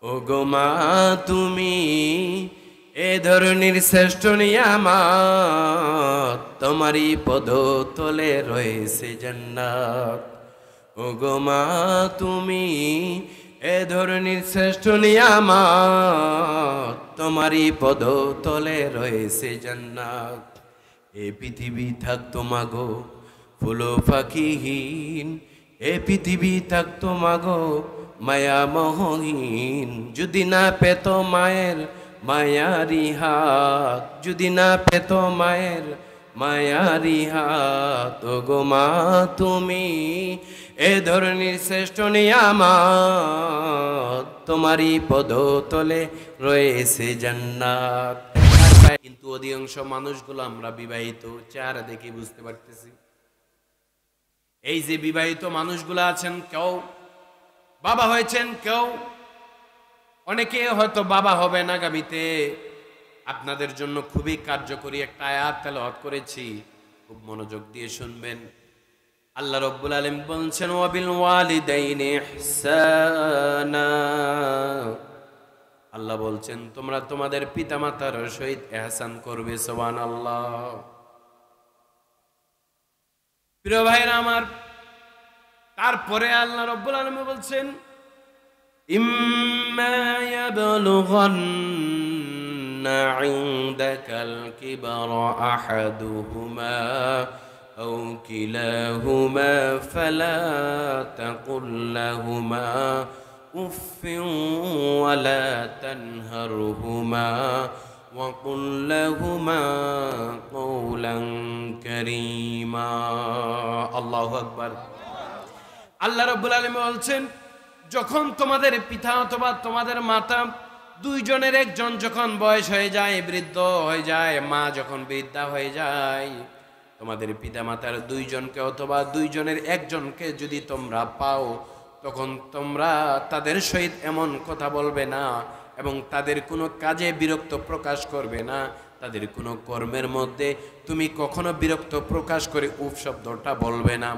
ও গো মা তুমি এ ধরনের শ্রেষ্ঠ নিয়ামত, তোমারই পদ তলে রয়েছে জান্নাত। ও গো মা তুমি এ ধরনের শ্রেষ্ঠ নিয়ামত, তোমারই পদ তলে রয়েছে জান্নাত। এ পৃথিবী থাকতো মাগো ফুল পাখিহীন, এ পৃথিবী থাকতো মাগো মায়া মোহহীন, যদি না পেত মায়ের মায়ারি হাত, যদি না পেত মায়ের মায়ারি হাত। ও গো মা তুমি এ ধরনের শ্রেষ্ঠ নিয়ামত, তোমারই পদ তলে রয়েছে জান্নাত। কিন্তু অধিকাংশ মানুষগুলো আমরা বিবাহিত, চেহারা দেখে বুঝতে পারতেছি। এই যে বিবাহিত মানুষগুলো আছেন, কেউ বাবা হয়েছেন, কেউ অনেকে হয়তো বাবা হবেন আগামীতে। আপনাদের জন্য খুবই কার্যকরী একটা আয়াত তেলাওয়াত করেছি, খুব মনোযোগ দিয়ে শুনবেন। আল্লাহ রাব্বুল আলামিন বলছেন, ওয়াবিল ওয়ালিদাইনি ইহসানা। আল্লাহ বলছেন তোমরা তোমাদের পিতামাতার সহিত ইহসান করবে। সুবহানাল্লাহ। প্রিয় ভাইরা আমার, তারপরে আল্লাহ রাব্বুল আলামিন বলছেন, ইম্মা ইয়াবলুগান্না ইনদাকাল কিবারা আহাদুহুমা আও কিলাহুমা ফালা তাকুল লাহুমা উফফিন ওয়ালা তানহারহুমা وقل لهما قولا كريما। আল্লাহু আকবার। আল্লাহ রাব্বুল আলামিন বলছেন, যখন তোমাদের পিতা অথবা তোমাদের মাতা দুইজনের একজন যখন বয়স হয়ে যায়, বৃদ্ধ হয়ে যায়, মা যখন বৃদ্ধা হয়ে যায়, তোমাদের পিতা মাতার দুইজনকে অথবা দুইজনের একজনকে যদি তোমরা পাও, তখন তোমরা তাদের সহিত এমন কথা বলবে না এবং তাদের কোনো কাজে বিরক্ত প্রকাশ করবে না, তাদের কোনো কর্মের মধ্যে তুমি কখনো বিরক্ত প্রকাশ করে উফ শব্দটা বলবে না।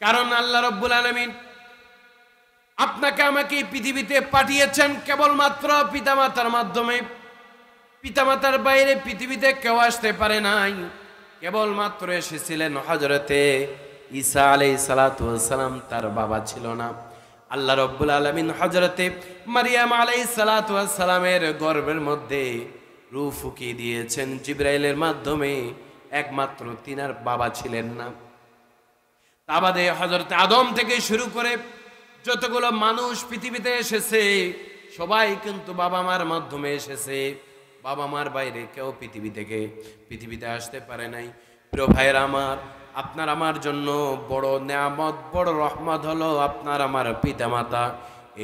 কারণ আল্লাহ রাব্বুল আলামিন আপনাকে আমাকে পৃথিবীতে পাঠিয়েছেন কেবলমাত্র পিতামাতার মাধ্যমে। পিতামাতার বাইরে পৃথিবীতে কেউ আসতে পারে নাই, কেবলমাত্র এসেছিলেন হযরতে ঈসা আলাইহিস সালাতু ওয়াস সালাম, তার বাবা ছিল না। আল্লাহ রাব্বুল আলামিন হযরতে মারিয়াম আলাইহিস সালাতু ওয়াস সালামের গর্ভের মধ্যে রূহ ফুঁকিয়ে দিয়েছেন জিবরাইলের মাধ্যমে, একমাত্র তিনার বাবা ছিলেন না। তা বাদে হযরতে আদম থেকে শুরু করে যতগুলো মানুষ পৃথিবীতে এসেছে, সবাই কিন্তু বাবা মার মাধ্যমে এসেছে। বাবা মার বাইরে কেউ পৃথিবীতে আসতে পারে নাই। প্রিয় ভাইরা আমার, আপনার আমার জন্য বড় নেয়ামত, বড় রহমত হলো আপনার আমার পিতামাতা।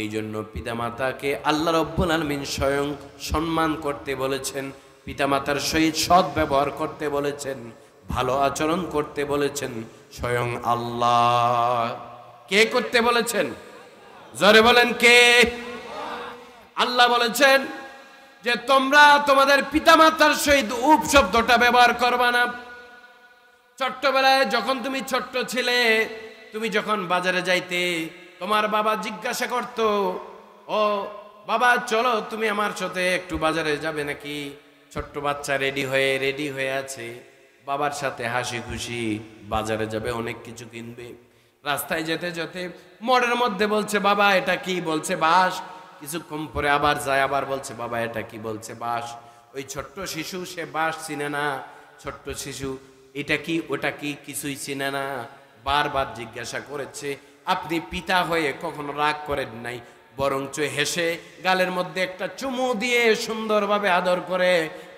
এই জন্য পিতামাতাকে আল্লাহ রাব্বুল আলামিন স্বয়ং সম্মান করতে বলেছেন, পিতামাতার সহিত সৎ ব্যবহার করতে বলেছেন, ভালো আচরণ করতে বলেছেন স্বয়ং আল্লাহ। কে করতে বলেছেন? জোরে বলেন কে? আল্লাহ বলেছেন যে তোমরা তোমাদের পিতামাতার সহিত উপ শব্দটা ব্যবহার করবা না। ছোট্টবেলায় যখন তুমি ছোট্ট ছিলে, তুমি যখন বাজারে যাইতে, তোমার বাবা জিজ্ঞাসা করত, ও বাবা চলো তুমি আমার সাথে একটু বাজারে যাবে নাকি? ছোট্ট বাচ্চা রেডি হয়ে আছে, বাবার সাথে হাসি খুশি বাজারে যাবে, অনেক কিছু কিনবে। রাস্তায় যেতে যেতে মোড়ের মধ্যে বলছে বাবা এটা কি? বলছে বাঁশ। কিছুক্ষণ পরে আবার যায়, আবার বলছে বাবা এটা কি? বলছে বাঁশ। ওই ছোট্ট শিশু, সে বাঁশ চিনে না, ছোট্ট শিশু এটা কি ওটা কি কিছুই চিনে না, বারবার জিজ্ঞাসা করেছে। আপনি পিতা হয়ে কখনো রাগ করেন নাই, বরঞ্চ হেসে গালের মধ্যে একটা চুমু দিয়ে সুন্দরভাবে আদর করে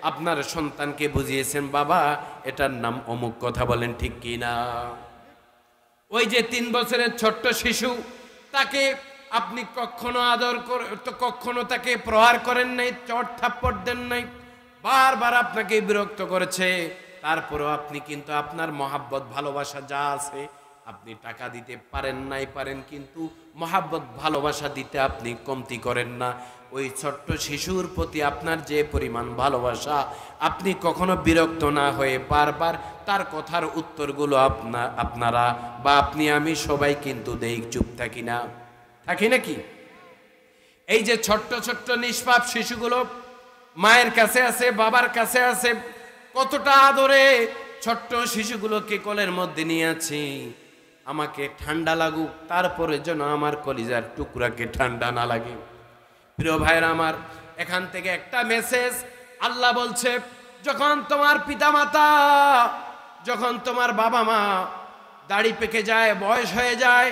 আপনার সন্তানকে বুঝিয়েছেন বাবা এটার নাম অমুক। কথা বলেন ঠিক কি না? ওই যে 3 বছরের ছোট্ট শিশু, তাকে আপনি কখনো আদর করে তো কখনো তাকে প্রহার করেন নাই, চট থাপ্পড় দেন নাই, বারবার আপনাকে বিরক্ত করেছে। তারপরেও আপনি কিন্তু আপনার মহাব্বত ভালোবাসা যা আছে, আপনি টাকা দিতে পারেন নাই, পারেন, কিন্তু মহাব্বত ভালোবাসা দিতে আপনি কমতি করেন না। ওই ছোট্ট শিশুর প্রতি আপনার যে পরিমাণ ভালোবাসা, আপনি কখনো বিরক্ত না হয়ে বারবার তার কথার উত্তরগুলো আপনারা বা আপনি আমি সবাই কিন্তু দেই, চুপ থাকি না, থাকি নাকি? এই যে ছোট্ট ছোট্ট নিষ্পাপ শিশুগুলো মায়ের কাছে আছে, বাবার কাছে আছে, কতটা আদরে ছোট্ট শিশুগুলোকে কোলের মধ্যে নিয়ে আছি। আমাকে ঠান্ডা লাগুক, তারপরে যেন আমার কলিজার টুকরাকে ঠান্ডা না লাগে। প্রিয় ভাইরা আমার, এখান থেকে একটা মেসেজ আল্লাহ বলছে, যখন তোমার পিতামাতা, যখন তোমার বাবা মা দাড়ি পেকে যায়, বয়স হয়ে যায়,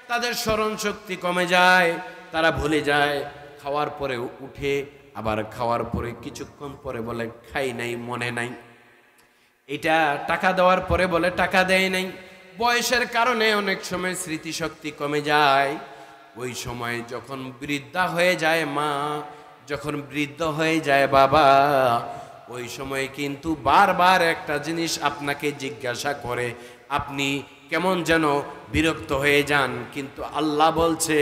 তাদের স্মরণ শক্তি কমে যায়, তারা ভুলে যায়, খাওয়ার পরে উঠে আবার খাওয়ার পরে কিছুক্ষণ পরে বলে খাই নাই, মনে নাই। এটা টাকা দেওয়ার পরে বলে টাকা দেয় নাই। বয়সের কারণে অনেক সময় স্মৃতিশক্তি কমে যায়। ওই সময় যখন বৃদ্ধা হয়ে যায় মা, যখন বৃদ্ধ হয়ে যায় বাবা, ওই সময় কিন্তু বারবার একটা জিনিস আপনাকে জিজ্ঞাসা করে, আপনি কেমন যেন বিরক্ত হয়ে যান। কিন্তু আল্লাহ বলছে,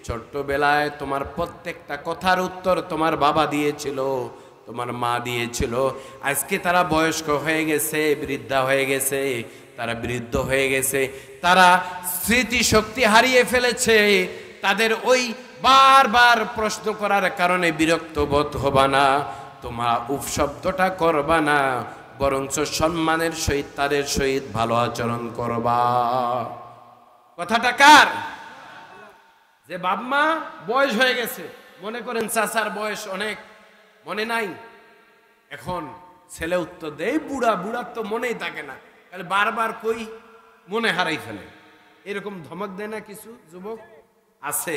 ছোট্টবেলায় তোমার প্রত্যেকটা কথার উত্তর তোমার বাবা দিয়েছিল, তোমার মা দিয়েছিল। আজকে তারা বয়স্ক হয়ে গেছে, বৃদ্ধা হয়ে গেছে, তারা বৃদ্ধ হয়ে গেছে, তারা স্মৃতিশক্তি হারিয়ে ফেলেছে। তাদের ওই বারবার প্রশ্ন করার কারণে বিরক্ত বোধ হবা না, তোমার উফ শব্দটা করবা না, বরঞ্চ সম্মানের সহিত তাদের সহিত ভালো আচরণ করবা। কথাটা কার? যে বাপ-মা বয়স হয়ে গেছে, মনে করেন চাচার বয়স অনেক, মনে নাই, এখন ছেলে উত্তর দেয় বুড়া, বুড়ার তো মনেই থাকে না, তাহলে বারবার কই মনে হারাই ফেলে। এরকম ধমক দেয় না কিছু যুবক? আছে,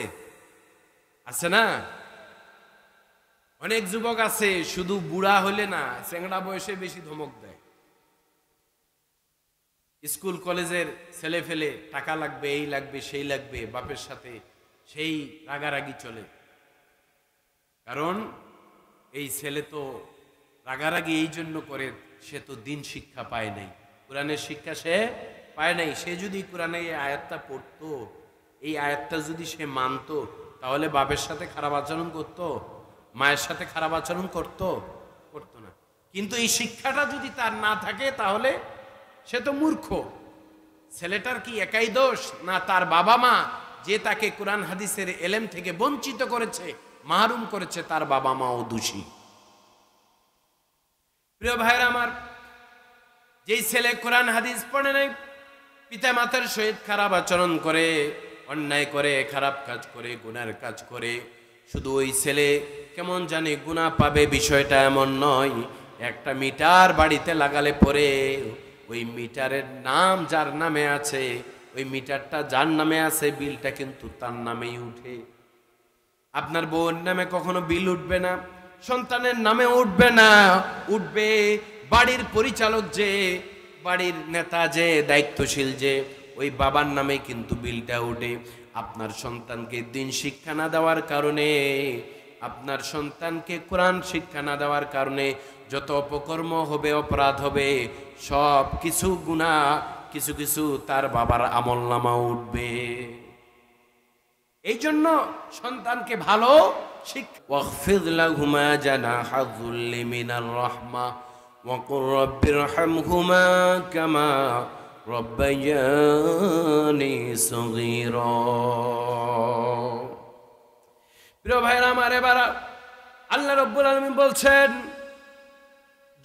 আছে না? অনেক যুবক আছে শুধু বুড়া হলে না, চেংড়া বয়সে বেশি ধমক দেয়। স্কুল কলেজের ছেলে ফেলে টাকা লাগবে, এই লাগবে, সেই লাগবে, বাপের সাথে সেই রাগারাগি চলে। কারণ এই ছেলে তো রাগারাগি এই জন্য করে, সে তো দিন শিক্ষা পায় নাই, কোরআনের শিক্ষা সে পায় নাই। সে যদি কোরআনে এই আয়াতটা পড়তো, এই আয়াতটা যদি সে মানতো, তাহলে বাপের সাথে খারাপ আচরণ করতো, মায়ের সাথে খারাপ আচরণ করতো না। কিন্তু এই শিক্ষাটা যদি তার না থাকে, তাহলে সে তো মূর্খ। ছেলেটার কি একাই দোষ? না, তার বাবা মা যে তাকে কোরআন হাদিসের এলেম থেকে বঞ্চিত করেছে, মাহরুম করেছে, তার বাবা মাও দোষী। প্রিয় ভাইরা আমার, যেই ছেলে কোরআন হাদিস পড়ে নাই, পিতা মাতার সহিত খারাপ আচরণ করে, অন্যায় করে, খারাপ কাজ করে, গুনার কাজ করে, শুধু ওই ছেলে কেমন জানি গুনাহ পাবে বিষয়টা এমন নয়। একটা মিটার বাড়িতে লাগালে পরে ওই মিটারের নাম যার নামে আছে, ওই মিটারটা যার নামে আছে, বিলটা কিন্তু তার নামেই উঠে। আপনার বউয়ের নামে কখনো বিল উঠবে না, সন্তানের নামে উঠবে না, উঠবে বাড়ির পরিচালক যে, বাড়ির নেতা যে, দায়িত্বশীল যে, ওই বাবার নামে কিন্তু বিলটা উঠে। আপনার সন্তানকে দিন শিক্ষা না দেওয়ার কারণে, আপনার সন্তানকে কোরআন শিক্ষা না দেওয়ার কারণে যত অপকর্ম হবে, অপরাধ হবে, সব কিছু গুনাহ, কিছু কিছু তার বাবার আমলনামা উঠবে। এই জন্য সন্তানকে ভালো শিক্ষা, ওয়াখফিদ লাহুমা জানাহা যুল্লি মিনার রাহমা ওয়া কুর রাব্বিরহামহুমা কামা রাব্বায়ানি সগীরা। প্রিয় ভাইরা আমার, এবার আল্লাহ রাব্বুল আলামিন বলছেন,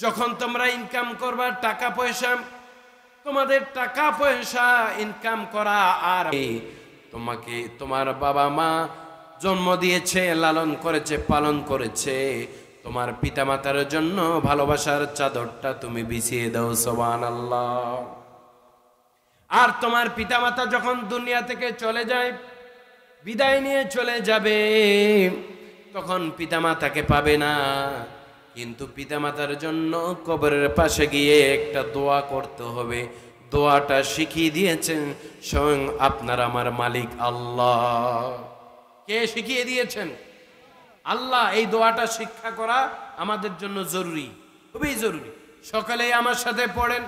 যখন তোমরা ইনকাম করবা টাকা পয়সা, তোমাদের টাকা পয়সা ইনকাম করা, আর তোমাকে তোমার বাবা মা জন্ম দিয়েছে, লালন করেছে, পালন করেছে, তোমার পিতামাতার জন্য ভালোবাসার চাদরটা তুমি বিছিয়ে দাও, সুবহানাল্লাহ। আর তোমার পিতামাতা যখন দুনিয়া থেকে চলে যায়, বিদায় নিয়ে চলে যাবে, তখন পিতামাতাকে পাবে না, কিন্তু পিতামাতার জন্য কবরের পাশে গিয়ে একটা দোয়া করতে হবে। দোয়াটা শিখিয়ে দিয়েছেন স্বয়ং আপনার আমার মালিক আল্লাহ। কে শিখিয়ে দিয়েছেন? আল্লাহ। এই দোয়াটা শিক্ষা করা আমাদের জন্য জরুরি, খুবই জরুরি। সকালেই আমার সাথে পড়েন,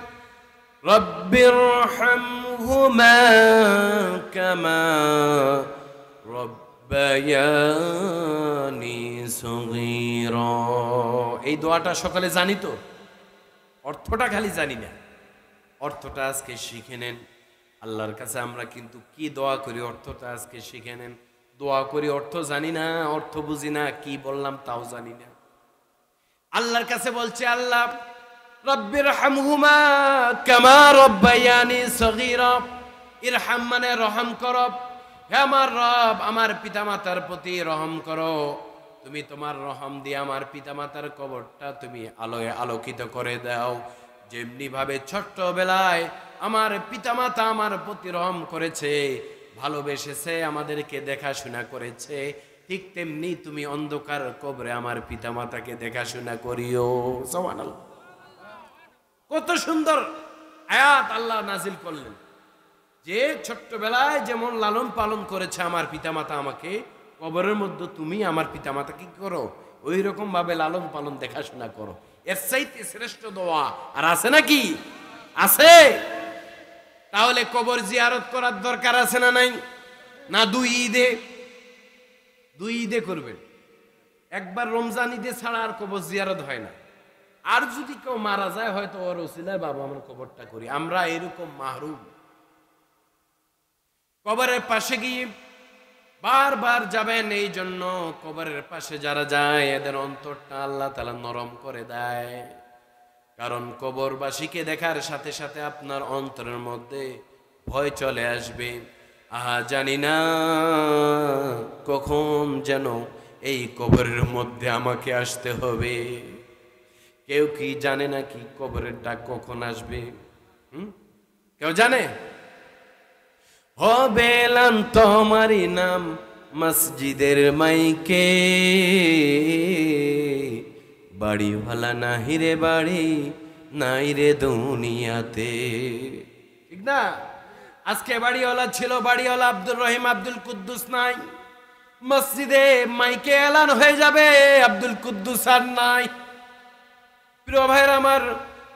রব্বিরহামহুমা কামা রব্বায়ানি সগীরা। এই দোয়াটা সকালে জানি তো, অর্থটা খালি জানি না, অর্থটা আজকে শিখে নেন। আল্লাহর কাছে আমরা কিন্তু কি দোয়া করি, অর্থটা আজকে শিখে নেন। দোয়া করি অর্থ জানি না, অর্থ বুঝি না, কি বললাম তাও জানি না। আল্লাহর কাছে বলছে, আল্লাহ রব্বির হামহুমা কামা রব্বায়ানি সগীরা। ইরহাম মানে রহম করো, হে আমার রব আমার পিতামাতার প্রতি রহম করো। তুমি তোমার রহম দিয়ে আমার পিতামাতার কবরটা তুমি আলোয় আলোকিত করে দাও। যেমনি ভাবে ছোট্টবেলায় আমার পিতামাতা আমার প্রতি রহম করেছে, ভালোবেসেছে, আমাদেরকে দেখাশোনা করেছে, ঠিক তেমনি তুমি অন্ধকার কবরে আমার পিতামাতাকে দেখাশোনা করিও। সুবহানাল্লাহ। কত সুন্দর আয়াত আল্লাহ নাজিল করলেন, যে ছোট্টবেলায় যেমন লালন পালন করেছে আমার পিতামাতা আমাকে, কবরের মধ্যে তুমি আমার পিতামাতাকে কি করো, ওই রকম ভাবে লালন পালন দেখাশোনা করো। এর চাইতে শ্রেষ্ঠ দোয়া আর আছে নাকি? আছে। তাহলে কবর জিয়ারত করার দরকার আছে না নাই? না দুই ঈদে করবেন, একবার রমজান ঈদে ছাড়া আর কবর জিয়ারত হয় না। আর যদি কেউ মারা যায় হয়তো ওর ওসিলায় বাবা আমার কবরটা করি। আমরা এরকম মাহরুম। কবরের পাশে গিয়ে বারবার যাবেন, এই জন্য কবরের পাশে যারা যায় এদের অন্তরটা আল্লাহ তাআলা নরম করে দেয়। কারণ কবরবাসীকে দেখার সাথে সাথে আপনার অন্তরের মধ্যে ভয় চলে আসবে। আহা, জানি না কখন যেন এই কবরের মধ্যে আমাকে আসতে হবে। কেউ কি জানে নাকি কবরের ডাক কখন আসবে? কেউ জানে? হবে এলান তোমারই নাম মসজিদের মাইকে, বাড়িওয়ালা নাহি রে বাড়ি নাই রে দুনিয়াতে। ঠিক না? আজকে বাড়িওয়ালা ছিল, বাড়িওয়ালা আব্দুর রহিম আব্দুল কুদ্দুস নাই। মসজিদে মাইকে এলান হয়ে যাবে, আব্দুল কুদ্দুস আর নাই। প্রিয় ভাইরা আমার,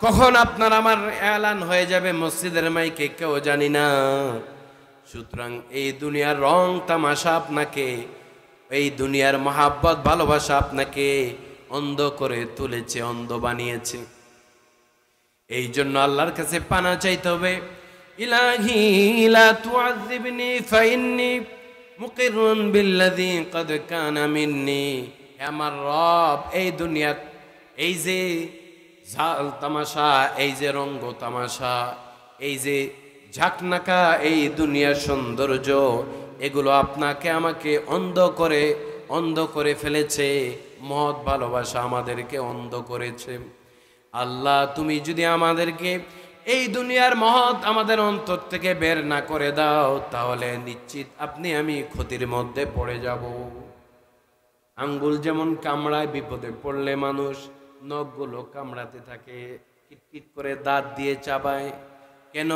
কখন আপনার আমার এলান হয়ে যাবে মসজিদের মাইকে কেউ জানি না। সুতরাং এই দুনিয়ার রং তামাশা আপনাকে, এই দুনিয়ার মহাব্বত ভালোবাসা আপনাকে অন্ধ করে তুলেছে, অন্ধ বানিয়েছে। এই জন্য আল্লাহর কাছে পানা চাইতে হবে। ইলাহি লা তুআযিবনি ফাইন্নী মুকিররুন বিল্লাযী ক্বাদ কানা মিন্নী। হে আমার রব, এই দুনিয়ার এই যে ঝাল তামাশা, এই যে রঙ্গ তামাশা, এই যে ঝাঁকনাকা, এই দুনিয়ার সৌন্দর্য, এগুলো আপনাকে আমাকে অন্ধ করে ফেলেছে। মহৎ ভালোবাসা আমাদেরকে অন্ধ করেছে। আল্লাহ, তুমি যদি আমাদেরকে এই দুনিয়ার মহৎ আমাদের অন্তর থেকে বের না করে দাও, তাহলে নিশ্চিত আপনি আমি ক্ষতির মধ্যে পড়ে যাব। আঙ্গুল যেমন কামড়ায়, বিপদে পড়লে মানুষ নখগুলো কামড়াতে থাকে, কিটকিট করে দাঁত দিয়ে চাবায়। কেন?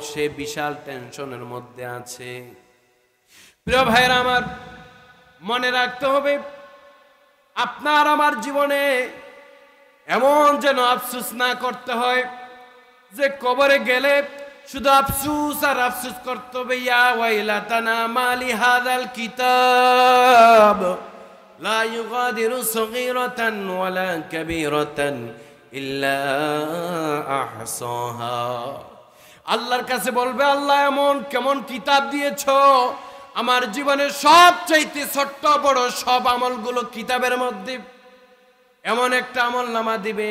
সে বিশাল টেনশনের মধ্যে আছে। প্রিয় ভাইরা আমার, মনে রাখতে হবে আপনার আমার জীবনে এমন যেন আফসোস না করতে হয় যে কবরে গেলে শুধু আফসোস আর আফসোস করতে হবে। ইয়া ওয়াইলাতানা মালি হাযাল কিতাব লা ইউগাদিরু সগীরাতান ওয়ালা কাবীরাতান ইল্লা আহসাহা। আল্লাহর কাছে বলবে, আল্লাহ এমন কেমন কিতাব দিয়েছো, আমার জীবনের সবচাইতে ছোট্ট বড় সব আমলগুলো কিতাবের মধ্যে। এমন একটা আমল নামা দিবে,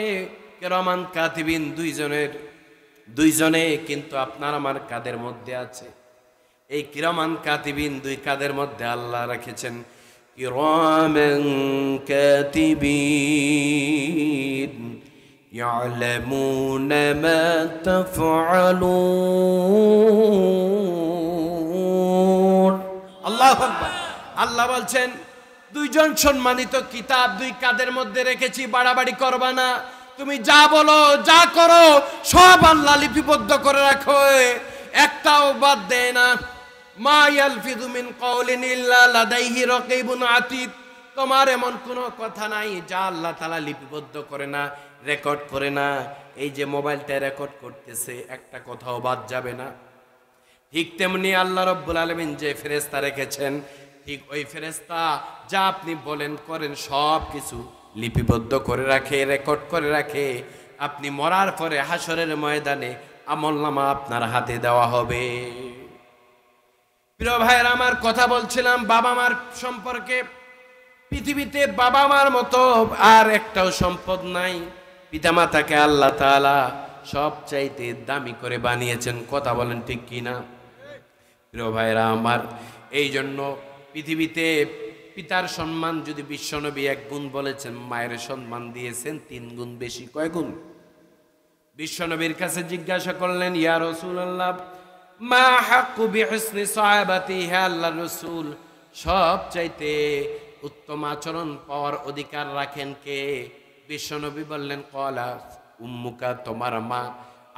কিরামান কাতিবিন, দুইজনে কিন্তু আপনার আমার কাদের মধ্যে আছে। এই কিরামান কাতিবিন দুই কাদের মধ্যে আল্লাহ রেখেছেন কিরামান কাতিবিন ইয়ালামুনা মা তাফআলুন। আল্লাহু আকবার। আল্লাহ বলছেন দুইজন সম্মানিত কিতাব দুই কাদের মধ্যে রেখেছি, বাড়াবাড়ি করবা না। তুমি যা বলো যা করো সব আল্লাহ লিপিবদ্ধ করে রাখো, একটাও বাদ দেয় না। মা ইয়ালফিযু মিন কাওলিন ইল্লা লাদাইহি রাকীবুন আতীদ। তোমার এমন কোনো কথা নাই যা আল্লাহ তাআলা লিপিবদ্ধ করে না, রেকর্ড করে না। এই যে মোবাইলটা রেকর্ড করতেছে, একটা কথাও বাদ যাবে না। ঠিক তেমনি আল্লাহ রাব্বুল আলামিন যে ফেরেশতা রেখেছেন, ঠিক ওই ফেরেশতা যা আপনি বলেন করেন সব কিছু লিপিবদ্ধ করে রাখে, রেকর্ড করে রাখে। আপনি মরার পরে হাসরের ময়দানে আমলনামা আপনার হাতে দেওয়া হবে। প্রিয় ভাইয়ের আমার, কথা বলছিলাম বাবা মার সম্পর্কে। পৃথিবীতে বাবা মার মতো আর একটাও সম্পদ নাই। পিতামাতাকে আল্লাহ তাআলা সবচাইতে দামি করে বানিয়েছেন। কথা বলেন ঠিক কিনা? প্রিয় ভাইরা আমার, এই জন্য পৃথিবীতে পিতার সম্মান যদি বিশ্বনবী 1 গুণ বলেছেন, মায়ের সম্মান দিয়েছেন 3 গুণ বেশি। কয় গুণ? বিশ্বনবীর কাছে জিজ্ঞাসা করলেন, ইয়া রাসূলুল্লাহ মা হাক্কু বিহুসনি সাহাবাতি, হে আল্লাহর রাসূল, সবচাইতে উত্তম আচরণ পাওয়ার অধিকার রাখেন কে? বিশ্বনবী বললেন, ক্বালা উম্মুকা, তোমার মা।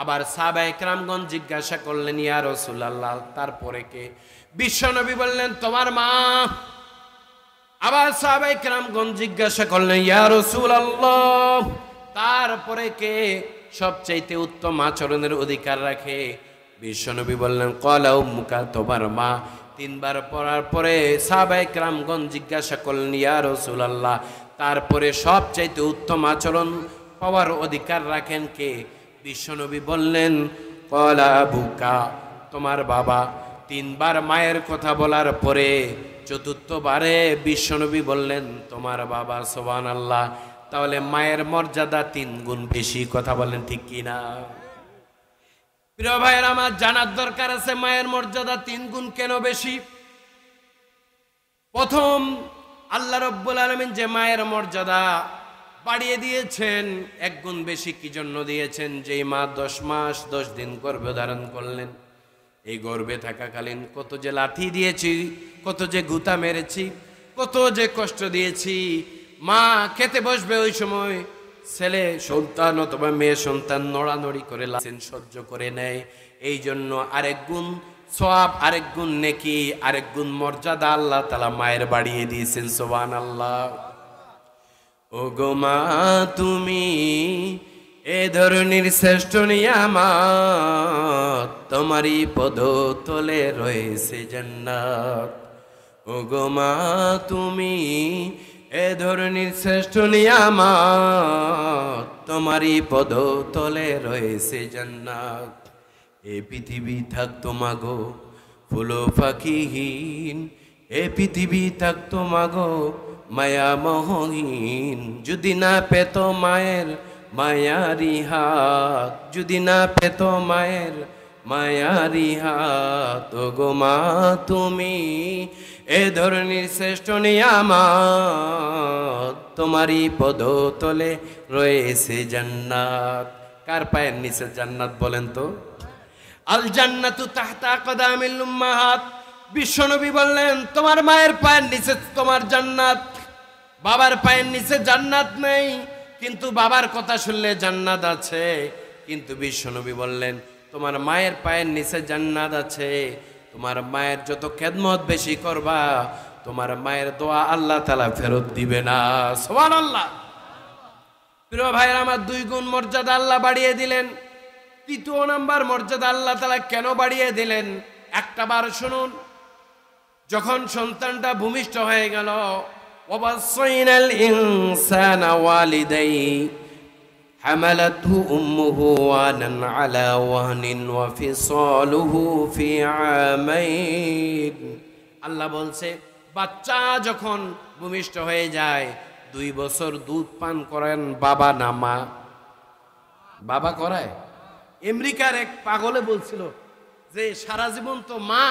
আবার সাহাবায়ে কেরামগণ জিজ্ঞাসা করলেন, ইয়া রাসূলুল্লাহ তারপরে কে? বিশ্বনবী বললেন, তোমার মা। আবার সাহাবায়ে কেরামগণ জিজ্ঞাসা করলেন, ইয়া রাসূলুল্লাহ তারপরে কে সবচাইতে উত্তম আচরণের অধিকার রাখে? বিশ্বনবী বললেন, ক্বালা উম্মুকা, তোমার মা। 3 বার পড়ার পরে সাহাবায়ে কেরামগণ জিজ্ঞাসা করলেন, ইয়া রাসূলুল্লাহ তারপরে সবচাইতে উত্তম আচরণ পাওয়ার অধিকার রাখেন কে? বিশ্বনবী বললেন, ক্বালা আবুকা, তোমার বাবা। 3 বার মায়ের কথা বলার পরে 4র্থ বারে বিশ্বনবী বললেন, তোমার বাবা। সুবহানাল্লাহ। তাহলে মায়ের মর্যাদা 3 গুণ বেশি। কথা বলেন ঠিক কিনা? প্রিয় ভাইয়ের আমার, জানার দরকার আছে মায়ের মর্যাদা 3 গুণ কেন বেশি। প্রথম, আল্লাহ রাব্বুল আলামিন যে মায়ের মর্যাদা বাড়িয়ে দিয়েছেন 1 গুণ বেশি, কি জন্য দিয়েছেন? যেই মা 10 মাস 10 দিন গর্ভে ধারণ করলেন, এই গর্ভে থাকাকালীন কত যে লাথি দিয়েছি, কত যে গুতা মেরেছি, কত যে কষ্ট দিয়েছি। মা খেতে বসবে, ওই সময় ছেলে সন্তান অথবা মেয়ে সন্তান নড়ানড়ি করে লাথি সহ্য করে নেয়। এই জন্য 1 গুণ সওয়াব, 1 গুণ নেকি, 1 গুণ মর্যাদা আল্লাহ তাআলা মায়ের বাড়িয়ে দিয়েছেন। সুবহানাল্লাহ। ও গো মা, তুমি এ ধরনের শ্রেষ্ঠ নিয়ামত, তোমারই পদতলে রয়েছে জান্নাত। ও গো মা, তুমি এ ধরনের শ্রেষ্ঠ নিয়ামত, তোমারই পদতলে রয়েছে জান্নাত। এ পৃথিবী থাকতো মাগো ফুল পাখিহীন, এ পৃথিবী থাকতো মাগো মায়া মোহহীন, যদি না পেত মায়ের মায়ারি হাত, যদি না পেত মায়ের মায়ারি হাত। ও গো মা, তুমি এ ধরনের শ্রেষ্ঠ নিয়ামত, তোমারই পদতলে রয়েছে জান্নাত। কার পায়ের নিচে জান্নাত বলেন তো? আল জান্নাতু তাহতা আকদামিল উম্মাহাত। বিশ্বনবী বললেন, তোমার মায়ের পায়ের নিচে তোমার জান্নাত। বাবার পায়ের নিচে জান্নাত নেই, কিন্তু বাবার কথা শুনলে জান্নাত আছে। কিন্তু বিশ্বনবী বললেন, তোমার মায়ের পায়ের নিচে জান্নাত আছে। তোমার মায়ের যত খেদমত বেশি করবা, তোমার মায়ের দোয়া আল্লাহ তাআলা ফেরত দিবে না। সুবহানাল্লাহ। প্রিয় ভাইরা আমার, 2 গুণ মর্যাদা আল্লাহ বাড়িয়ে দিলেন। 3য় নাম্বার মর্যাদা আল্লাহ তাআলা কেন বাড়িয়ে দিলেন একটা বার শুনুন। যখন সন্তানটা ভূমিষ্ঠ হয়ে গেল, ওয়াসাইনাল ইনসানা ওয়ালিদাইহি হামালাতহু উম্মুহু ওয়ানান আলা ওয়াহনিন ওয়া ফিসালুহু ফি আমাইন। আল্লাহ বলছে, বাচ্চা যখন ভূমিষ্ঠ হয়ে যায় 2 বছর দুধ পান করেন বাবা না মা? বাবা করায়। আমেরিকার এক পাগলে বলছিল যে সারা জীবন তো মা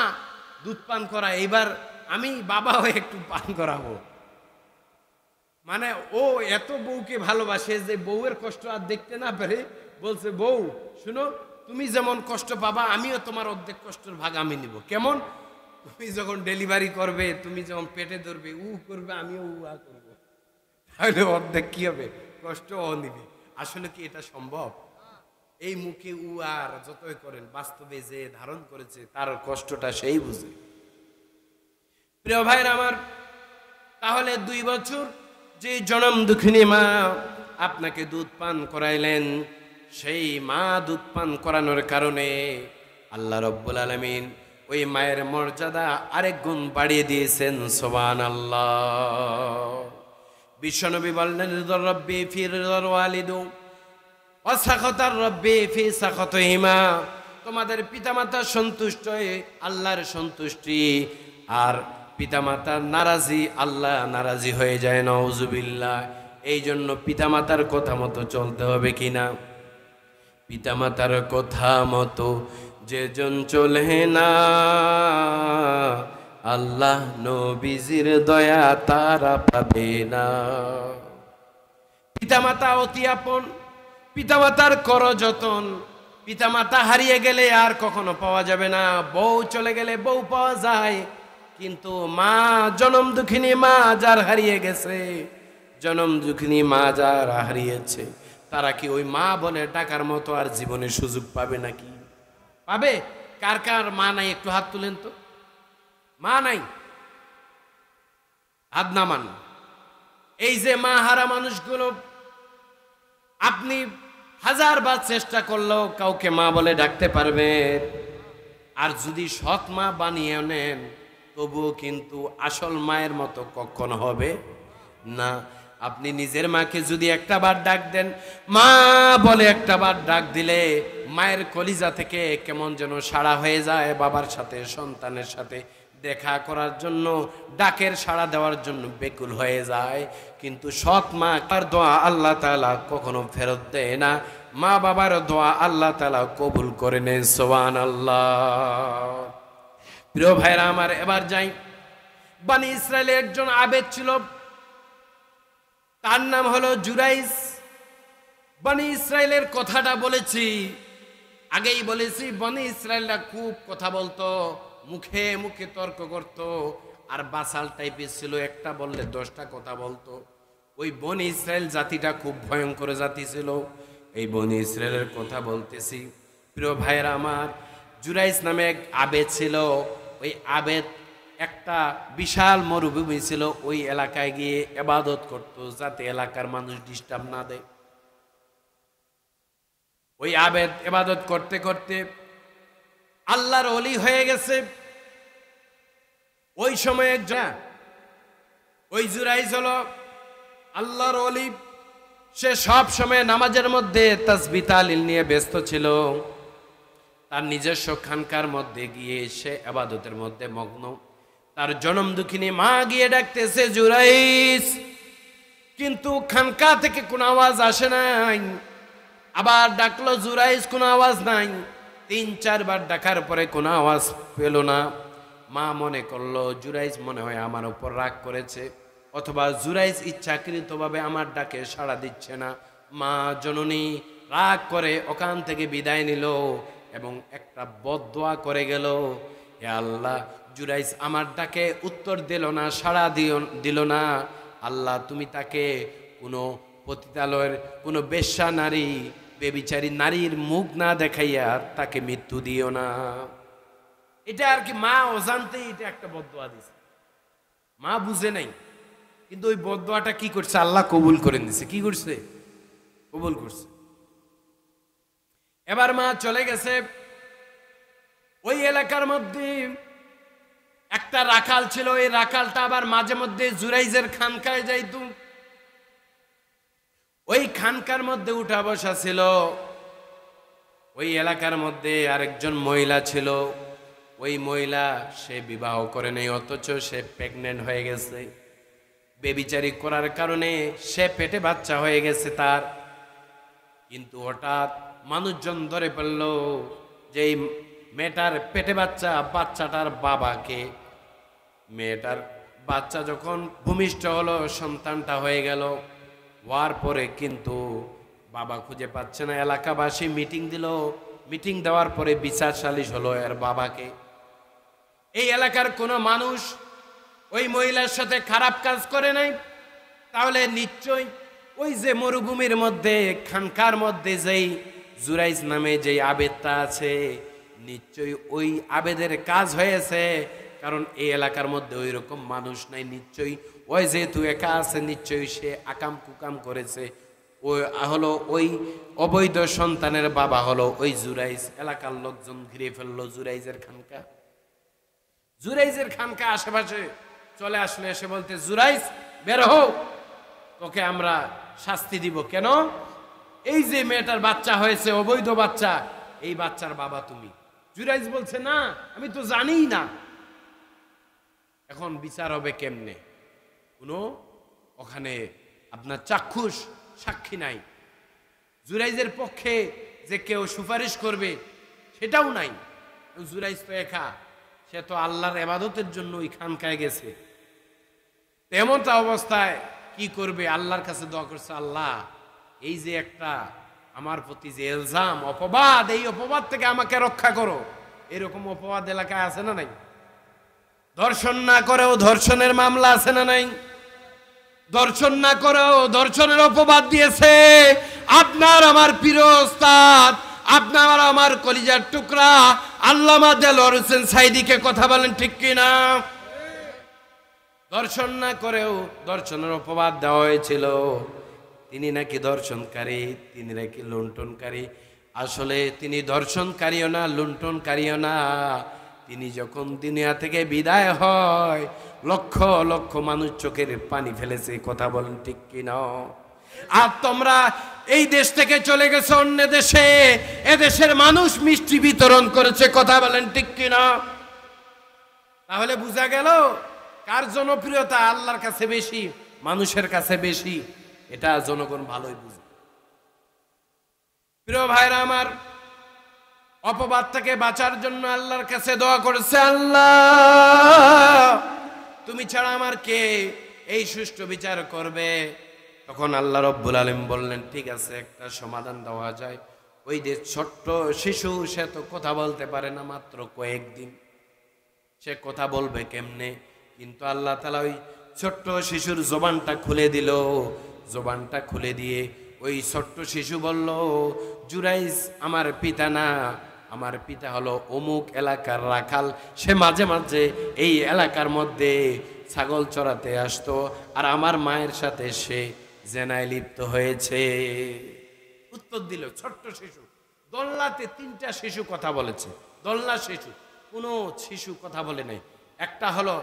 দুধ পান করায়, এবার আমি বাবা হয়ে একটু পান করাবো। মানে ও এত বউকে ভালোবাসে যে বউয়ের কষ্ট আর দেখতে না পারে, বলছে, বউ শুনো, তুমি যেমন কষ্ট পাবা আমিও তোমার অর্ধেক কষ্টের ভাগ আমি নিব। কেমন? তুমি যখন ডেলিভারি করবে, তুমি যখন পেটে ধরবে, উ করবে, আমিও উয়া করব, তাহলে অর্ধেক কি হবে? কষ্ট ও নিবে। আসলে কি এটা সম্ভব? এই মুখে উ আর যতই করেন, বাস্তবে যে ধারণ করেছে তার কষ্টটা সেই বুঝে। প্রিয় ভাইরা আমার, তাহলে 2 বছর যে জনম দুঃখিনী মা আপনাকে দুধ পান করাইলেন, সেই মা দুধ পান করানোর কারণে আল্লাহ রাব্বুল আলামিন ওই মায়ের মর্যাদা 1 গুণ বাড়িয়ে দিয়েছেন। সুবহানাল্লাহ। বিশ্বনবী বললেন, রিদর রব্বি ফি রিদর ওয়ালিদু ওয়া সাখাতার রব্বি ফি সাখাতিহিমা। তোমাদের পিতামাতা সন্তুষ্ট হয়ে আল্লাহর সন্তুষ্টি, আর পিতামাতার নারাজি আল্লাহ নারাজি হয়ে যায়, নাউজুবিল্লাহ। এই জন্য পিতামাতার কথা মতো চলতে হবে কিনা? পিতামাতার কথা মতো যেজন চলে না, আল্লাহ নবীজির দয়া তারা পাবে না। পিতামাতা অতি আপন, পিতামাতার কর যতন। পিতামাতা হারিয়ে গেলে আর কখনো পাওয়া যাবে না, বউ চলে গেলে বউ পাওয়া যায়, কিন্তু মা, জনম দুঃখিনী মা যার হারিয়ে গেছে, জনম দুঃখিনী মা যার হারিয়েছে, তারা কি ওই মা বলে ডাকার মতো আর জীবনে সুযোগ পাবে নাকি? পাবে? কার কার মা নাই একটু হাত তুলেন তো। মা নাই, হাত নামান। এই যে মা হারা মানুষগুলো, আপনি হাজারবার চেষ্টা করলেও কাউকে মা বলে ডাকতে পারবে, আর যদি সৎ মা বানিয়ে নেন তবুও কিন্তু আসল মায়ের মতো কখনো হবে না। আপনি নিজের মাকে যদি একটা বার ডাক দেন, মা বলে একটা বার ডাক দিলে মায়ের কলিজা থেকে কেমন যেন সাড়া হয়ে যায়, বাবার সাথে সন্তানের সাথে দেখা করার জন্য, ডাকের সাড়া দেওয়ার জন্য বেকুল হয়ে যায়। কিন্তু সৎ মা তার দোয়া আল্লাহ তাআলা কখনো ফেরত দেয় না, মা বাবার দোয়া আল্লাহ তাআলা কবুল করে নেন, সুবহানাল্লাহ। প্রিয় ভাইরা আমার, এবার যাই। বনি ইসরায়েলের একজন আবেদ ছিল, তার নাম হলো জুরাইজ। বনি ইসরায়েলের কথাটা বলেছি, আগেই বলেছি, বনি ইসরায়েলরা খুব কথা বলতো, মুখে মুখে তর্ক করত, আর বাসাল টাইপের ছিল, একটা বললে 10টা কথা বলতো। ওই বনি ইসরায়েল জাতিটা খুব ভয়ঙ্কর জাতি ছিল। এই বনি ইসরায়েলের কথা বলতেছি। প্রিয় ভাইয়েরা আমার, জুরাইজ নামে এক আবেদ ছিল। ওই আবেদ একটা বিশাল মরুভূমি ছিল, ওই এলাকায় গিয়ে ইবাদত করত যাতে এলাকার মানুষ ডিস্টার্ব না দেয়। ওই আবেদ ইবাদত করতে করতে আল্লাহর ওলি হয়ে গেছে। ওই সময়ে ওই জুরাইজ হলো আল্লাহর ওলি। সে সব সময় নামাজের মধ্যে তাসবিহ তাহলিল নিয়ে ব্যস্ত ছিল। তার নিজস্ব খানকার মধ্যে গিয়ে সে ইবাদতের মধ্যে মগ্ন। তার জনম দুঃখিনী মা গিয়ে ডাকতেছে জুরাইজ, কিন্তু খানকা থেকে কোনো আওয়াজ আসে নাই। আবার ডাকলো জুরাইজ, কোনো আওয়াজ নাই। 3-4 বার ডাকার পরে কোনো আওয়াজ পেল না। মা মনে করলো জুরাইজ মনে হয় আমার উপর রাগ করেছে, অথবা জুরাইজ ইচ্ছাকৃতভাবে আমার ডাকে সাড়া দিচ্ছে না। মা জননী রাগ করে ওখান থেকে বিদায় নিল এবং একটা বদদোয়া করে গেল, হে আল্লাহ, জুরাইজ আমার ডাকে উত্তর দিল না, সাড়া দিল না। আল্লাহ, তুমি তাকে কোনো পতিতালয়ের কোনো বেশ্যা নারী, বেবিচারী নারীর মুখ না দেখাইয়া তাকে মৃত্যু দিও না। এটা আর কি মা অজান্তেই এটা একটা বদদোয়া দিছে, মা বুঝে নাই। কিন্তু ওই বদদোয়াটা কি করছে, আল্লাহ কবুল করে নিছে। কি করছে? কবুল করছে। এবার মা চলে গেছে। ওই এলাকার মধ্যে একটা রাখাল ছিল। ওই রাখালটা আবার মাঝে মধ্যে জুরাইজের খানকায় যাইত। ওই খানকার মধ্যে উঠা বসা ছিল। ওই এলাকার মধ্যে আরেকজন মহিলা ছিল। ওই মহিলা সে বিবাহ করে নেই, অথচ সে প্রেগনেন্ট হয়ে গেছে। বেবিচারি করার কারণে সে পেটে বাচ্চা হয়ে গেছে তার। কিন্তু হঠাৎ মানুষজন ধরে ফেলল যে মেয়েটার পেটে বাচ্চা, বাচ্চাটার বাবাকে। মেয়েটার বাচ্চা যখন ভূমিষ্ঠ হলো, সন্তানটা হয়ে গেল, হওয়ার পরে কিন্তু বাবা খুঁজে পাচ্ছে না। এলাকাবাসী মিটিং দিল। মিটিং দেওয়ার পরে বিচার সালিশ হলো এর বাবাকে। এই এলাকার কোনো মানুষ ওই মহিলার সাথে খারাপ কাজ করে নাই, তাহলে নিশ্চয়ই ওই যে মরুভূমির মধ্যে খানকার মধ্যে যেই জুরাইজ নামে যেই আবেদটা আছে, নিশ্চয়ই ওই আবেদের কাজ হয়েছে। কারণ এই এলাকার মধ্যে ওই রকম মানুষ নাই। নিশ্চয়ই ওই যেহেতু একা আছে, নিশ্চয়ই সে আকাম কুকাম করেছে। ওই হলো ওই অবৈধ সন্তানের বাবা হলো ওই জুরাইজ। এলাকার লোকজন ঘিরে ফেললো জুরাইজের খানকা। জুরাইজের খানকা আশেপাশে চলে আসলে এসে বলতে, জুরাইজ বের হও, তোকে আমরা শাস্তি দিব। কেন? এই যে মেয়েটার বাচ্চা হয়েছে, অবৈধ বাচ্চা, এই বাচ্চার বাবা তুমি। জুরাইজ বলছে না, আমি তো জানিই না। এখন বিচার হবে কেমনে? কোনো ওখানে আপনার চাক্ষুষ সাক্ষী নাই, জুরাইজের পক্ষে যে কেউ সুপারিশ করবে সেটাও নাই। জুরাইজ তো একা, সে তো আল্লাহর ইবাদতের জন্য ওই খানকায় গেছে। তেমনটা অবস্থায় কি করবে? আল্লাহর কাছে দোয়া করছে, আল্লাহ এই যে একটা আমার প্রতি যে ইলজাম, অপবাদ, এই অপবাদ থেকে আমাকে রক্ষা করো। এরকম অপবাদ এলাকায় আছে না নাই? ধর্ষণ না করেও ধর্ষণের মামলা আছে না নাই? ধর্ষণ না করেও ধর্ষণের অপবাদ দিয়েছে আপনার আমার প্রিয় ওস্তাদ, আপনার আমার কলিজার টুকরা আল্লামা দেলোয়ার হোসেন সাঈদীকে। কথা বলেন ঠিক কিনা? ধর্ষণ না করেও ধর্ষণের অপবাদ দেওয়া হয়েছিল। তিনি নাকি ধর্ষণকারী, তিনি নাকি লুণ্ঠনকারী। আসলে তিনি ধর্ষণকারীও না, লুণ্ঠনকারীও না। তিনি যখন দুনিয়া থেকে বিদায় হয়, লক্ষ লক্ষ মানুষ চোখের পানি ফেলেছে। কথা বলেন ঠিক কিনা? আর তোমরা এই দেশ থেকে চলে গেছে অন্য দেশে, এদেশের মানুষ মিষ্টি বিতরণ করেছে। কথা বলেন ঠিক কিনা? তাহলে বোঝা গেল কার জনপ্রিয়তা আল্লাহর কাছে বেশি, মানুষের কাছে বেশি। এটা জনগণ ভালোই বুঝে। প্রিয় ভাইরা আমার, অপবাদ থেকে বাঁচার জন্য আল্লাহর কাছে দোয়া করেছে, আল্লাহ তুমি ছাড়া আমার কে এই সুষ্ঠু বিচার করবে? তখন আল্লাহ রব্বুল আলামিন বললেন, ঠিক আছে, একটা সমাধান দেওয়া যায়। ওই যে ছোট্ট শিশু, সে তো কথা বলতে পারে না, মাত্র কয়েকদিন, সে কথা বলবে কেমনে? কিন্তু আল্লাহ তাআলা ওই ছোট্ট শিশুর জবানটা খুলে দিল। জবানটা খুলে দিয়ে ওই ছোট্ট শিশু বলল, জুরাইজ আমার পিতা না, আমার পিতা হলো অমুক এলাকার রাখাল। সে মাঝে মাঝে এই এলাকার মধ্যে ছাগল চড়াতে আসতো, আর আমার মায়ের সাথে সে জেনায় লিপ্ত হয়েছে। উত্তর দিল ছোট্ট শিশু। দোলনাতে 3টা শিশু কথা বলেছে, দোলনা শিশু। কোনো শিশু কথা বলে নাই। একটা হলো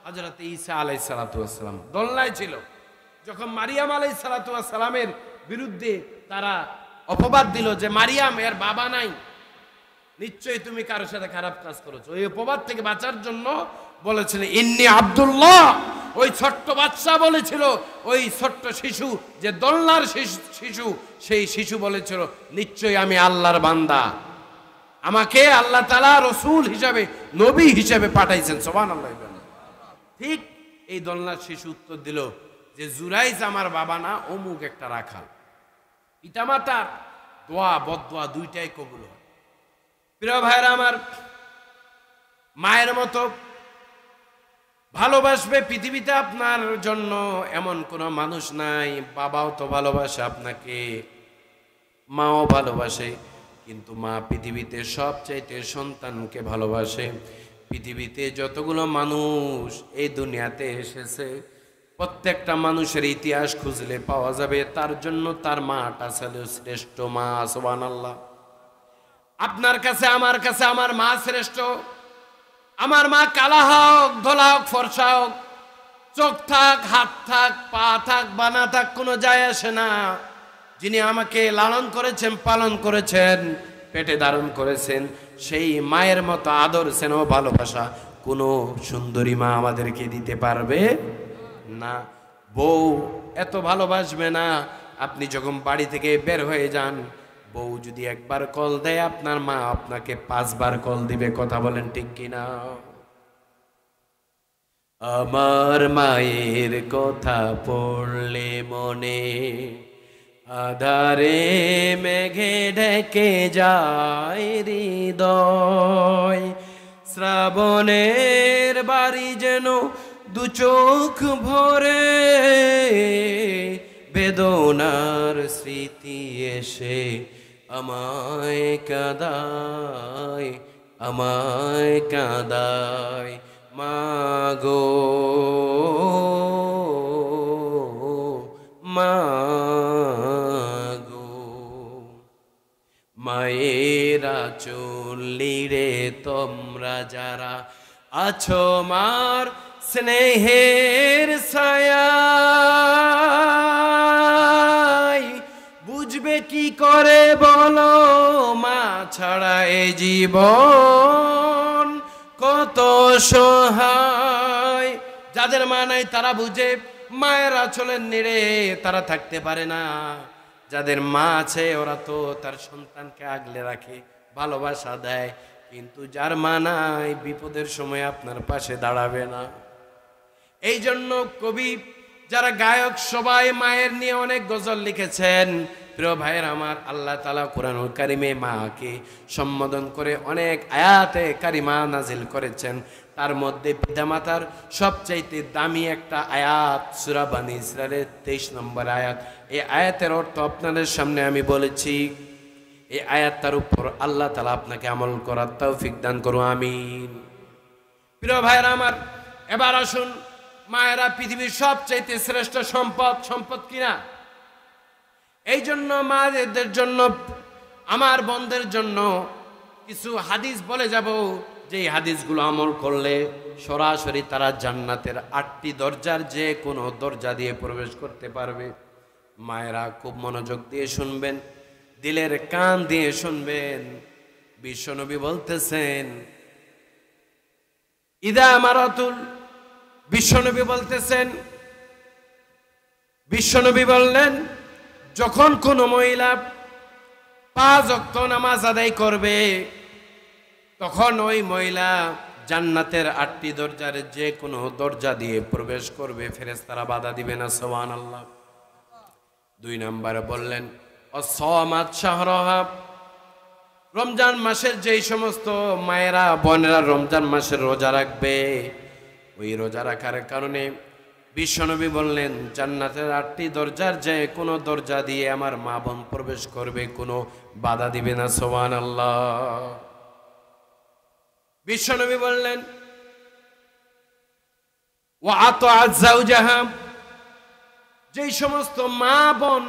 হযরত ঈসা আলাইহিস সালাতু ওয়াস সালাম, দোলনায় ছিল। যখন মারিয়াম আলাইহিস সালাতু ওয়াস সালামের বিরুদ্ধে তারা অপবাদ দিল যে মারিয়াম এর বাবা নাই, নিশ্চয়ই তুমি কারোর সাথে খারাপ কাজ করেছো, এই অপবাদ থেকে বাঁচার জন্য বলেছিলেন ইন্নী আব্দুল্লাহ। ওই ছোট্ট বাচ্চা বলেছিল, ওই ছোট্ট শিশু যে দোলনার শিশু, সেই শিশু বলেছিল, নিশ্চয়ই আমি আল্লাহর বান্দা, আমাকে আল্লাহ তাআলা রাসূল হিসাবে, নবী হিসাবে পাঠাইছেন। সুবহানাল্লাহ। ঠিক এই দোলনার শিশু উত্তর দিল যে জুরাইজ আমার বাবা না, অমুক একটা রাখাল। পিতামাতার দোয়া বদদোয়া দুইটাই কবুল হয়। প্রিয় ভাইরা আমার, মায়ের মতো ভালোবাসবে পৃথিবীতে আপনার জন্য এমন কোনো মানুষ নাই। বাবাও তো ভালোবাসে আপনাকে, মাও ভালোবাসে, কিন্তু মা পৃথিবীতে সবচাইতে সন্তানকে ভালোবাসে। পৃথিবীতে যতগুলো মানুষ এই দুনিয়াতে এসেছে, প্রত্যেকটা মানুষের ইতিহাস খুঁজলে পাওয়া যাবে তার জন্য তার মাটা ছিল শ্রেষ্ঠ মা। সুবহানাল্লাহ। আপনার কাছে আমার কাছে আমার মা শ্রেষ্ঠ। আমার মা কালা হোক, ধলা হোক, ফর্সা হোক, চোখ থাক, হাত থাক, পা থাক, বানা থাক, কোনো যায় আসে না। যিনি আমাকে লালন করেছেন, পালন করেছেন, পেটে ধারণ করেছেন, সেই মায়ের মতো আদর, স্নেহ, ভালোবাসা কোনো সুন্দরী মা আমাদেরকে দিতে পারবে না। বউ এত ভালোবাসবে না। আপনি যখন বাড়ি থেকে বের হয়ে যান, বউ যদি একবার কল দেয়, আপনার মা আপনাকে 5 বার কল দিবে। কথা বলেন ঠিক কিনা? আমার মায়ের কথা পড়লে মনে আধারে মেঘে ঢেকে যায় হৃদয়। শ্রাবণের বাড়ি যেন দু চোখ ভরে, বেদনার স্মৃতি এসে আমায় কাঁদায়, আমায় কাঁদায়। মাগো মাগো, মায়েরা চলিরে তোমরা যারা আছো মার স্নেহের ছায়ায়, বুঝবে কি করে বলো মা ছাড়া জীবন কত সহায়। যাদের মা নাই তারা বুঝে মায়ের আঁচলের নেড়ে তারা থাকতে পারে না। যাদের মা আছে ওরা তো তার সন্তানকে আগলে রাখে, ভালোবাসা দেয়। কিন্তু যার মা নাই বিপদের সময় আপনার পাশে দাঁড়াবে না। এই জন্য কবি যারা গায়ক সবাই মায়ের নিয়ে অনেক গজল লিখেছেন। প্রিয় ভাইয়ের আমার, আল্লাহ তাআলা কোরআনুল কারীমে মাকে সম্বোধন করে অনেক আয়াতে কারিমা নাজিল করেছেন। তার মধ্যে পিতামাতার সবচাইতে দামি একটা আয়াত সূরা বানী ইসরাঈলের 23 নম্বর আয়াত। এই আয়াতের অর্থ আপনাদের সামনে আমি বলেছি। এই আয়াতটার উপর আল্লাহ তাআলা আপনাকে আমল করার তৌফিক দান করুন, আমিন। প্রিয় ভাইয়ের আমার, এবার আসুন, মায়েরা পৃথিবীর সবচাইতে শ্রেষ্ঠ সম্পদ। সম্পদ কিনা? এই জন্য মায়েদের জন্য, আমার বোনদের জন্য কিছু হাদিস বলে যাব, যে হাদিসগুলো আমল করলে সরাসরি তারা জান্নাতের 8টি দরজার যে কোনো দরজা দিয়ে প্রবেশ করতে পারবে। মায়েরা খুব মনোযোগ দিয়ে শুনবেন, দিলের কান দিয়ে শুনবেন। বিশ্বনবী বলতেছেন, ইদা মারাতুল, বিশ্বনবী বলতেছেন, বিশ্বনবী বললেন, যখন কোন মহিলা 5 ওয়াক্ত নামাজ আদায় করবে, তখন ওই মহিলা জান্নাতের 8টি দরজার যে কোনো দরজা দিয়ে প্রবেশ করবে, ফেরেশতারা বাধা দিবে না। সুবহানাল্লাহ। 2 নম্বরে বললেন, অসমাত শাহরহা, রমজান মাসের যেই সমস্ত মায়েরা বোনেরা রমজান মাসের রোজা রাখবে, ওই রোজা রাখার কারণে বিশ্বনবী বললেন জান্নাতের 8টি দরজার যে কোনো দরজা দিয়ে আমার মা বোন প্রবেশ করবে, কোনো বাধা দিবে না। সুবহানাল্লাহ। বিশ্বনবী বললেন, ওয়া আতাআত যাওজাহা, যেই সমস্ত মা বোন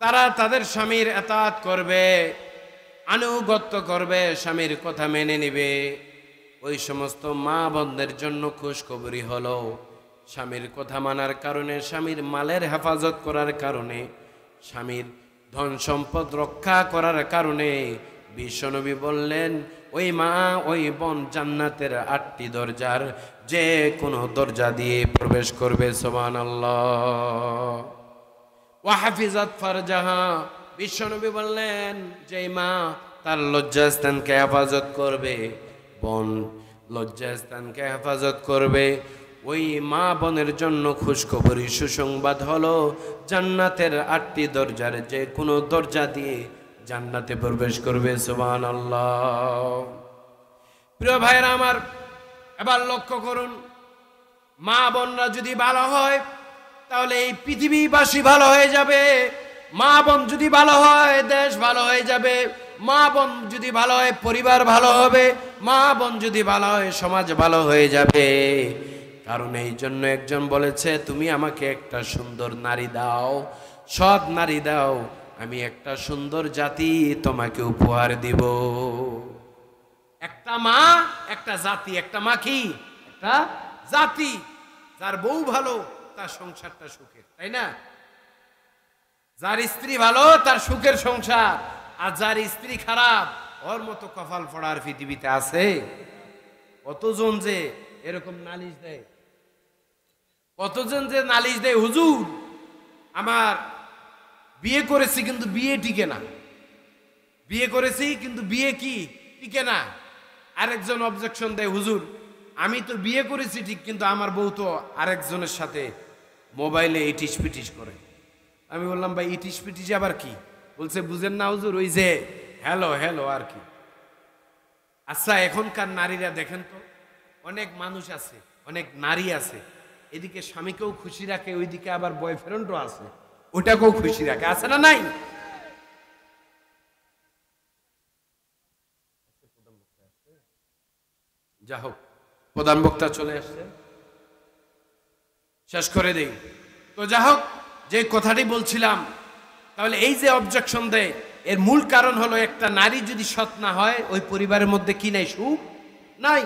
তারা তাদের স্বামীর ইতাআত করবে, আনুগত্য করবে, স্বামীর কথা মেনে নেবে, ওই সমস্ত মা বোনদের জন্য খুশখবরি হলো, স্বামীর কথা মানার কারণে, স্বামীর মালের হেফাজত করার কারণে, স্বামীর ধন সম্পদ রক্ষা করার কারণে বিশ্বনবী বললেন ওই মা ওই বোন জান্নাতের 8টি দরজার যে কোনো দরজা দিয়ে প্রবেশ করবে। সুবহানাল্লাহ। ওয়া হাফিজাত ফারজাহা, বিশ্বনবী বললেন যে মা তার লজ্জাস্থানকে হেফাজত করবে, বোন লজ্জাস্থানকে হেফাজত করবে, ওই মা বোনের জন্য খুশখবরি সুসংবাদ হলো জান্নাতের 8টি দরজার যে কোনো দরজা দিয়ে জান্নাতে প্রবেশ করবে। সুবহানাল্লাহ। প্রিয় ভাইরা আমার, এবার লক্ষ্য করুন, মা বোনরা যদি ভালো হয় তাহলে এই পৃথিবীবাসী ভালো হয়ে যাবে। মা বোন যদি ভালো হয় দেশ ভালো হয়ে যাবে। মা বোন যদি ভালো হয় পরিবার ভালো হবে। মা বোন যদি ভালো হয় সমাজ ভালো হয়ে যাবে। কারণ এই জন্য একজন বলেছে, তুমি আমাকে একটা সুন্দর নারী দাও, সৎ নারী দাও, আমি একটা সুন্দর জাতি তোমাকে উপহার দিব। একটা মা, একটা জাতি। একটা মা কি? একটা জাতি। যার বউ ভালো তার সংসারটা সুখের, তাই না? যার স্ত্রী ভালো তার সুখের সংসার, আর যার স্ত্রী খারাপ ওর মতো কপাল পড়ার পৃথিবীতে আছে? কতজন যে এরকম নালিশ দেয়, কতজন যে নালিশ দেয়, হুজুর আমার বিয়ে করেছি কিন্তু বিয়ে টিকে না, বিয়ে করেছি কিন্তু বিয়ে কি টিকে না। আরেকজন অবজেকশন দেয়, হুজুর আমি তো বিয়ে করেছি ঠিক, কিন্তু আমার বউ তো আরেকজনের সাথে মোবাইলে ইটিস পিটিস করে। আমি বললাম, ভাই ইটিস পিটিস আবার কি? বলছে, বুঝেন না হুজুর, ওই যে হ্যালো হ্যালো আর কি। আচ্ছা, এখনকার নারীরা দেখেন তো, অনেক মানুষ আছে, অনেক নারী আছে, এদিকে স্বামীকেও খুশি রাখে, ওইদিকে আবার বয়ফ্রেন্ডও আছে, ওটাকেও খুশি রাখে, আছে না নাই? যা হোক, প্রধান বক্তা চলে আসছে, শেষ করে দেই। তো যা হোক, যে কথাটি বলছিলাম, তাহলে এই যে অবজেকশন দেয়, এর মূল কারণ হলো একটা নারী যদি সৎ না হয় ওই পরিবারের মধ্যে কি নাই? সুখ নাই।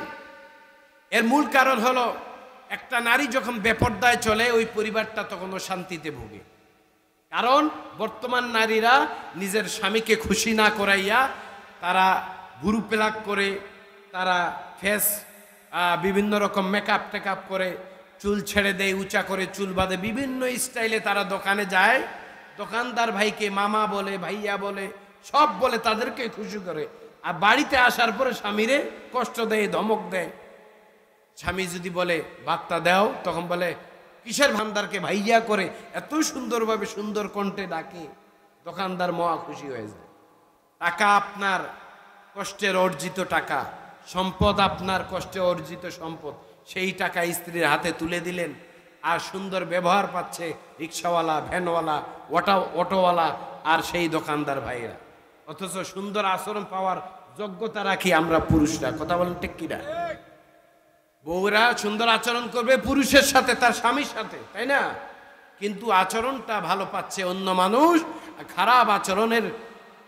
এর মূল কারণ হলো একটা নারী যখন বেপরদায় চলে ওই পরিবারটা তখন শান্তিতে ভোগে। কারণ বর্তমান নারীরা নিজের স্বামীকে খুশি না করাইয়া তারা ভুরু প্লাক করে, তারা ফেস বিভিন্ন রকম মেকআপ টেকআপ করে, চুল ছেড়ে দেয়, উঁচা করে চুল বাঁধে, বিভিন্ন স্টাইলে তারা দোকানে যায়। দোকানদার ভাইকে মামা বলে, ভাইয়া বলে, সব বলে, তাদেরকে খুশি করে। আর বাড়িতে আসার পরে স্বামীরে কষ্ট দেয়, ধমক দেয়। স্বামী যদি বলে ভাতটা দাও, তখন বলে কিসের ভান্ডারকে ভাইয়া করে এত সুন্দরভাবে সুন্দর কণ্ঠে ডাকে। দোকানদার মহা খুশি হয়ে যায়। টাকা আপনার কষ্টের অর্জিত টাকা, সম্পদ আপনার কষ্টে অর্জিত সম্পদ, সেই টাকা স্ত্রীর হাতে তুলে দিলেন, আর সুন্দর ব্যবহার পাচ্ছে রিক্সাওয়ালা, ভ্যানওয়ালা, অটোওয়ালা আর সেই দোকানদার ভাইরা। অথচ সুন্দর আচরণ পাওয়ার যোগ্যতা রাখি আমরা পুরুষরা। কথা বলেন ঠিক কিনা? বউরা সুন্দর আচরণ করবে পুরুষের সাথে, তার স্বামীর সাথে, তাই না? কিন্তু আচরণটা ভালো পাচ্ছে অন্য মানুষ, খারাপ আচরণের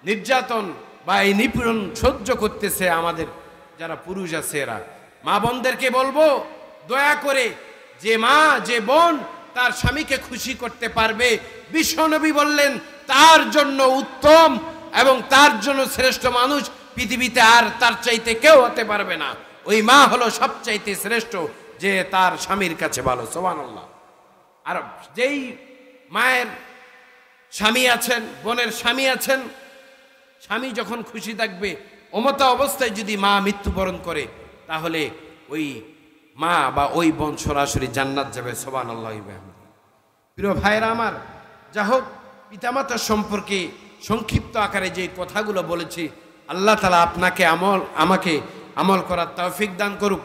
নির্যাতন বা এই নিপীড়ন সহ্য করতেছে আমাদের যারা পুরুষ আছে এরা। মা বোনদেরকে বলবো, দয়া করে যে মা, যে বোন তার স্বামীকে খুশি করতে পারবে, বিশ্বনবী বললেন তার জন্য উত্তম এবং তার জন্য শ্রেষ্ঠ মানুষ পৃথিবীতে আর তার চাইতে কেউ হতে পারবে না। ওই মা হলো সবচাইতে শ্রেষ্ঠ, যে তার স্বামীর কাছে ভালো। সুবহানাল্লাহ। আর যেই মায়ের স্বামী আছেন, বোনের স্বামী আছেন, স্বামী যখন খুশি থাকবে, অমতা অবস্থায় যদি মা মৃত্যুবরণ করে, তাহলে ওই মা বা ওই বোন সরাসরি জান্নাত যাবে। সুবহানাল্লাহ। প্রিয় ভাইরা আমার, যা হোক, পিতামাতার সম্পর্কে সংক্ষিপ্ত আকারে যে কথাগুলো বলেছি, আল্লাহ তাআলা আপনাকে আমাকে আমল করার তৌফিক দান করুক।